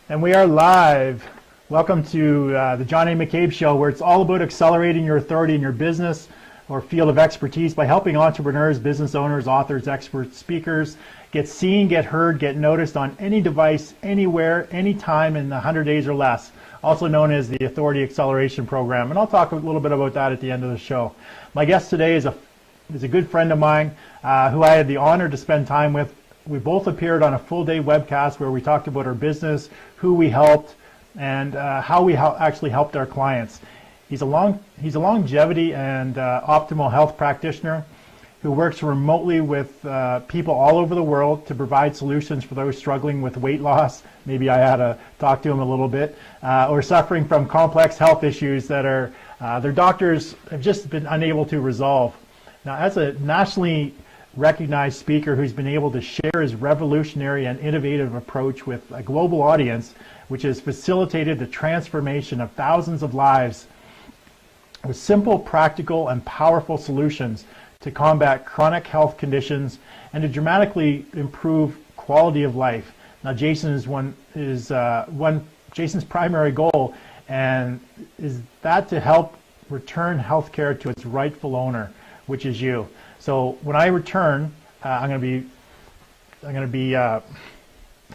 And we are live. Welcome to the John A. McCabe Show, where it's all about accelerating your authority in your business or field of expertise by helping entrepreneurs, business owners, authors, experts, speakers get seen, get heard, get noticed on any device, anywhere, anytime in 100 days or less, also known as the Authority Acceleration Program. And I'll talk a little bit about that at the end of the show. My guest today is a good friend of mine who I had the honor to spend time with. We both appeared on a full-day webcast where we talked about our business, who we helped, and how we actually helped our clients. He's a longevity and optimal health practitioner who works remotely with people all over the world to provide solutions for those struggling with weight loss. Maybe I had to talk to him a little bit, or suffering from complex health issues that are their doctors have just been unable to resolve. Now, as a nationally recognized speaker who's been able to share his revolutionary and innovative approach with a global audience, which has facilitated the transformation of thousands of lives with simple, practical, and powerful solutions to combat chronic health conditions and to dramatically improve quality of life. Now, Jason's primary goal, and is that to help return healthcare to its rightful owner, which is you. So when I return, when I return, I'm going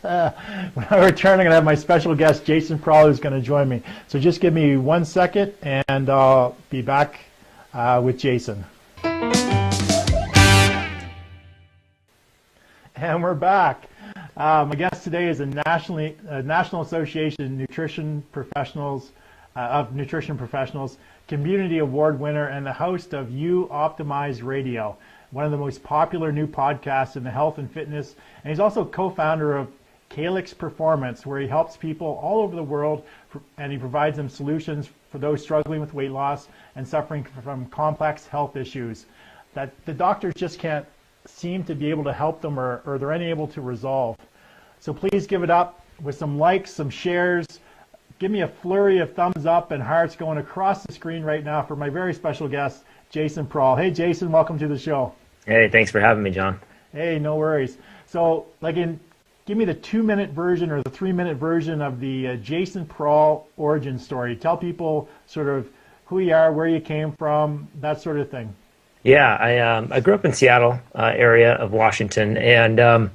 to have my special guest, Jason Prahl, who's going to join me. So just give me 1 second, and I'll be back with Jason. And we're back. My guest today is a National Association of Nutrition Professionals, Community Award winner, and the host of You Optimize Radio, one of the most popular new podcasts in the health and fitness. And he's also co-founder of Calyx Performance, where he helps people all over the world, and he provides them solutions for those struggling with weight loss and suffering from complex health issues that the doctors just can't seem to be able to help them, or they're unable to resolve. So please give it up with some likes, some shares. Give me a flurry of thumbs up and hearts going across the screen right now for my very special guest, Jason Prahl. Hey, Jason, welcome to the show. Hey, thanks for having me, John. Hey, no worries. So, give me the 2-minute version or the 3-minute version of the Jason Prahl origin story. Tell people sort of who you are, where you came from, that sort of thing. Yeah, I grew up in Seattle area of Washington, and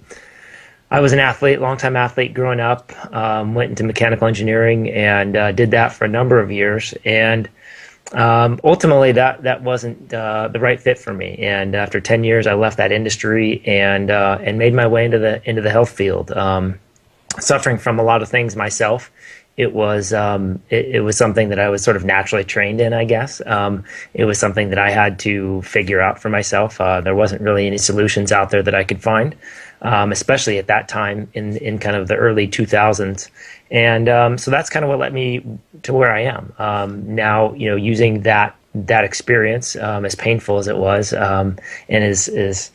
I was an athlete, longtime athlete growing up. Went into mechanical engineering and did that for a number of years, and ultimately that wasn't the right fit for me. And after 10 years, I left that industry and made my way into the health field. Suffering from a lot of things myself. It was something that I was sort of naturally trained in, I guess. It was something that I had to figure out for myself. There wasn't really any solutions out there that I could find, especially at that time in kind of the early 2000s. And so that's kind of what led me to where I am now. Using that experience, as painful as it was, and as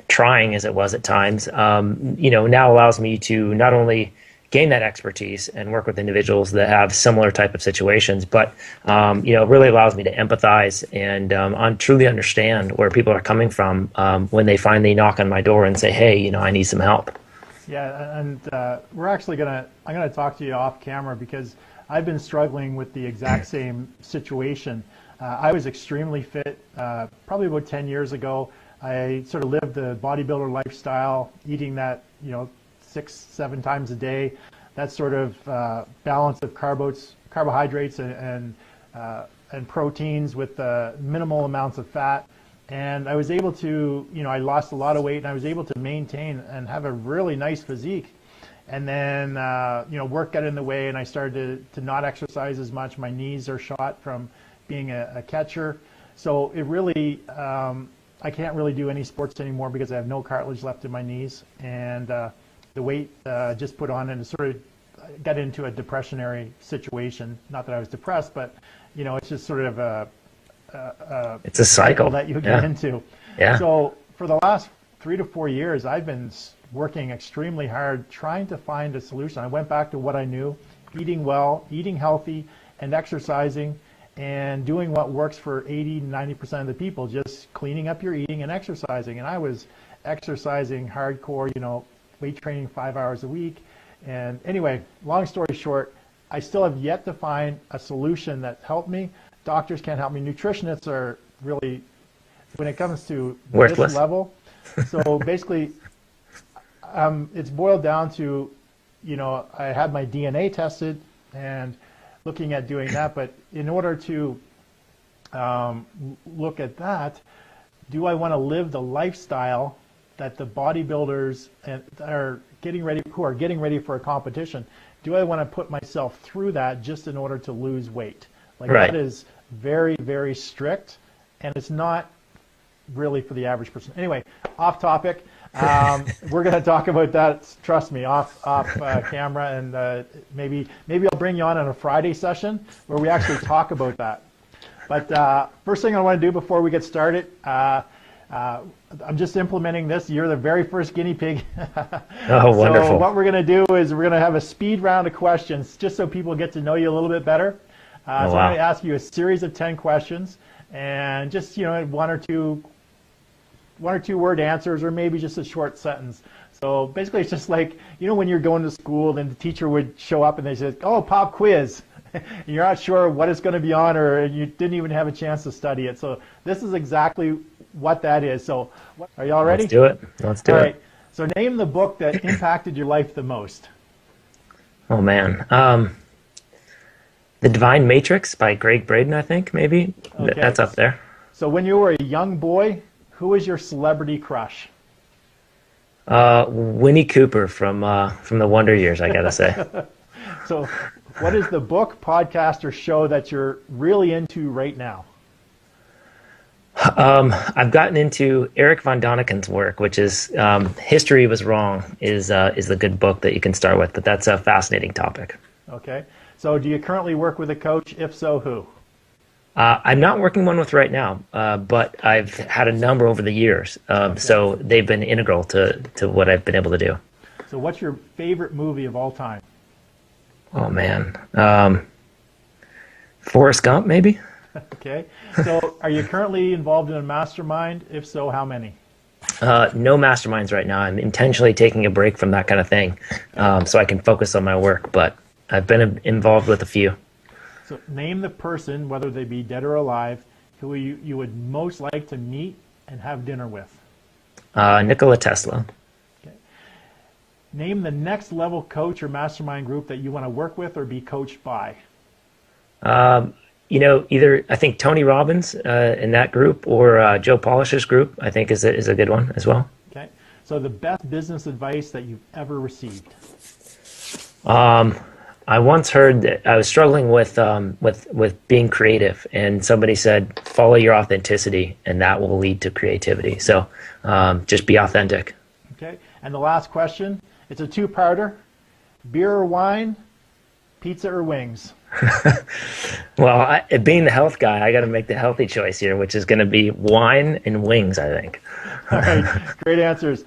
trying as it was at times, now allows me to not only gain that expertise and work with individuals that have similar type of situations, but really allows me to empathize and truly understand where people are coming from when they finally knock on my door and say, hey, I need some help. Yeah, and I'm gonna talk to you off camera because I've been struggling with the exact same situation. I was extremely fit probably about 10 years ago. I sort of lived the bodybuilder lifestyle, eating that 6-7 times a day, that sort of balance of carbohydrates and proteins with minimal amounts of fat. And I was able to, I lost a lot of weight, and I was able to maintain and have a really nice physique. And then, work got in the way, and I started to not exercise as much. My knees are shot from being a catcher. So it really, I can't really do any sports anymore because I have no cartilage left in my knees. And the weight just put on, and sort of got into a depressionary situation. Not that I was depressed, but it's just sort of it's a cycle that you get into. Yeah. So for the last 3 to 4 years, I've been working extremely hard trying to find a solution. I went back to what I knew: eating well, eating healthy, and exercising, and doing what works for 80-90% of the people, just cleaning up your eating and exercising. And I was exercising hardcore, weight training 5 hours a week, And anyway, long story short, I still have yet to find a solution that helped me. Doctors can't help me. Nutritionists are really, when it comes to worthless. this level. So basically, it's boiled down to, you know, I had my DNA tested and looking at doing that. But in order to look at that, do I want to live the lifestyle that the bodybuilders are getting ready, who are getting ready for a competition? Do I want to put myself through that just in order to lose weight? Like Right. That is very, very strict, and it's not really for the average person. Anyway, off topic. We're going to talk about that. Trust me, off camera, and maybe I'll bring you on a Friday session where we actually talk about that. But first thing I want to do before we get started, I'm just implementing this. You're the very first guinea pig. Oh, wonderful. So what we're going to do is we're going to have a speed round of questions just so people get to know you a little bit better. So I'm going to ask you a series of 10 questions and just, you know, one or two word answers, or maybe just a short sentence. So basically it's just like, you know, when you're going to school, then the teacher would show up and they said, oh, pop quiz. And you're not sure what it's going to be on, or you didn't even have a chance to study it. So this is exactly what that is. So are you all ready? Let's do it. Let's do All it. right. So name the book that impacted your life the most. Oh, man. The Divine Matrix by Greg Braden, I think, maybe. Okay. That's up there. So when you were a young boy, who was your celebrity crush? Winnie Cooper from the Wonder Years, I gotta say. So what is the book, podcast, or show that you're really into right now? I've gotten into Eric von Daniken's work, which is History Was Wrong is the good book that you can start with, but that's a fascinating topic. Okay. So do you currently work with a coach? If so, who? I'm not working one with right now, but I've had a number over the years. So they've been integral to what I've been able to do. So what's your favorite movie of all time? Oh, man. Forrest Gump, maybe? Okay. So are you currently involved in a mastermind? If so, how many? No masterminds right now. I'm intentionally taking a break from that kind of thing so I can focus on my work, but I've been involved with a few. So name the person, whether they be dead or alive, who you would most like to meet and have dinner with. Nikola Tesla. Okay. Name the next level coach or mastermind group that you want to work with or be coached by. You know, either I think Tony Robbins in that group, or Joe Polish's group, I think is a good one as well. Okay. So the best business advice that you've ever received. I once heard that I was struggling with being creative, and somebody said, "Follow your authenticity, and that will lead to creativity." So, just be authentic. Okay. And the last question, it's a two-parter: beer or wine, pizza or wings. Well, being the health guy, I got to make the healthy choice here, which is going to be wine and wings, I think. All right. Great answers.